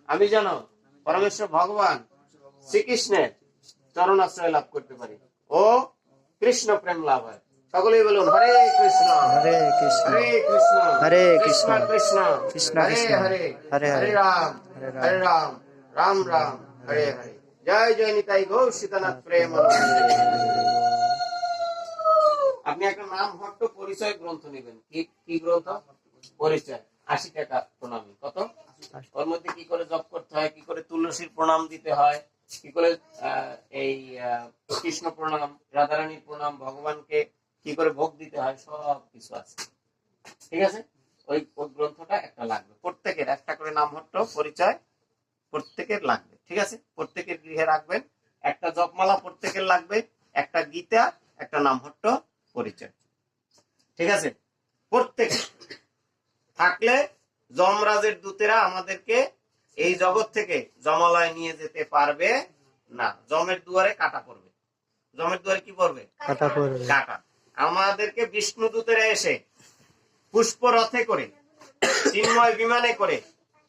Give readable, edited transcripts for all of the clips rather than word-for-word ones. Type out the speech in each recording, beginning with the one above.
আমি যেন পরমেশ্বর ভগবান শ্রীকৃষ্ণের চরণাশ্রয় লাভ করতে পারি ও কৃষ্ণ প্রেম লাভ হয়। সকলেই বলুন হরে কৃষ্ণ হরে কৃষ্ণ হরে কৃষ্ণ হরে কৃষ্ণ কৃষ্ণ কৃষ্ণ কৃষ্ণ হরে কৃষ্ণ হরে হরে হরে হরে রাম হরে রাম হরে রাম রাম রাম হরে হরে। জয় জয় নিতাই গৌর সীতানাথ প্রেম। আপনি একটা নাম হট্ট পরিচয় গ্রন্থ নেবেন। কি কি গ্রন্থ? পরিচয়। 80 টাকা প্রণামী। কত? ওর মধ্যে কি করে জপ করতে হয়, কি করে তুলসীর প্রণাম দিতে হয়, কি করে এই কৃষ্ণ প্রণাম, রাধারানীর প্রণাম, ভগবানকে কি করে ভোগ দিতে হয়, সব কিছু আছে। ঠিক আছে? ওই গ্রন্থটা একটা লাগবে প্রত্যেকের, একটা করে নাম হট্ট পরিচয় প্রত্যেকের লাগবে। ঠিক আছে? প্রত্যেকের গৃহে রাখবেন। একটা জপমালা প্রত্যেকের লাগবে, একটা গীতা, একটা নাম হট্ট পরিচয়। ঠিক আছে? প্রত্যেক থাকলে যমরাজের দূতেরা আমাদেরকে এই জগৎ থেকে যমালয় নিয়ে যেতে পারবে না। যমের দুয়ারে কাটা পড়বে। যমের দুয়ারে কি পড়বে? কাটা পড়বে। কাটা। আমাদেরকে বিষ্ণু দূতেরা এসে পুষ্প রথে করে, চিন্ময় বিমানে করে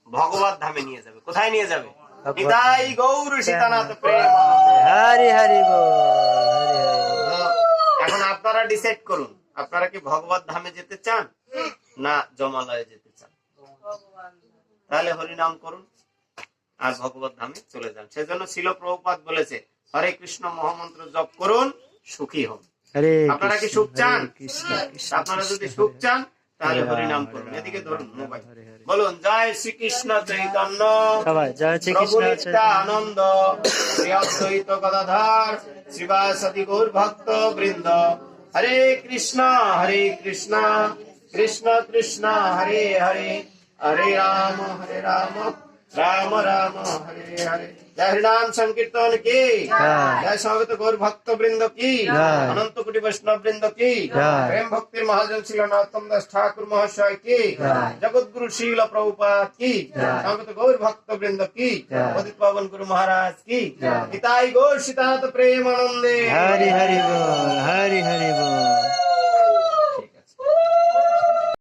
ভগবত ধামে নিয়ে যাবে। কোথায় নিয়ে যাবে? নিতাই গৌর সীতানাথ প্রেম। হরি হরি বল, হরি হরি। এখন আপনারা ডিসাইড করুন, আপনারা কি ভগবত ধামে যেতে চান না জমালয়ে যেতে চান? তাহলে হরিনাম করুন আর ভগবত ধামে চলে যান। সেজন্য শিল প্রভুপাদ বলেছে হরে কৃষ্ণ মহামন্ত্র জপ করুন, সুখী হন। হরে আপনারা কি কৃষ্ণ, সুখ চান? হরে কৃষ্ণ, কৃষ্ণ আপনারা যদি কৃষ্ণ, সুখ চান তাহলে হরে হরিনাম রাম, করুন। হরে এদিকে রাম, ধরুন হরে মোবাইল। হরে হরে। বলুন জয় শ্রীকৃষ্ণ চৈতন্য সবাই জয় প্রভু শ্রীকৃষ্ণ নিত্যানন্দ শ্রী অদ্বৈত গদাধর শ্রীবাসদি গৌর ভক্ত বৃন্দ। হরে কৃষ্ণ কৃষ্ণ কৃষ্ণ হরে হরে, হরে রাম রাম রাম হরে হরে। জয় হরিনাম সংকীর্তন কি জয়। জয় সমবেত গৌর ভক্ত বৃন্দ কি জয়। অনন্ত কোটি বৈষ্ণব বৃন্দ কি জয়। প্রেম ভক্তির মহাজন ছিল নরোত্তম দাস ঠাকুর মহাশয় কি জয়। জগৎগুরু শিল প্রভুপাদ কি জয়। সমবেত গৌর ভক্ত বৃন্দ কি জয়। পতিত পাবন গুরু মহারাজ কি জয়। নিতাই গৌর সীতানাথ প্রেম আনন্দে। হরি হরি বল, হরি হরি বল।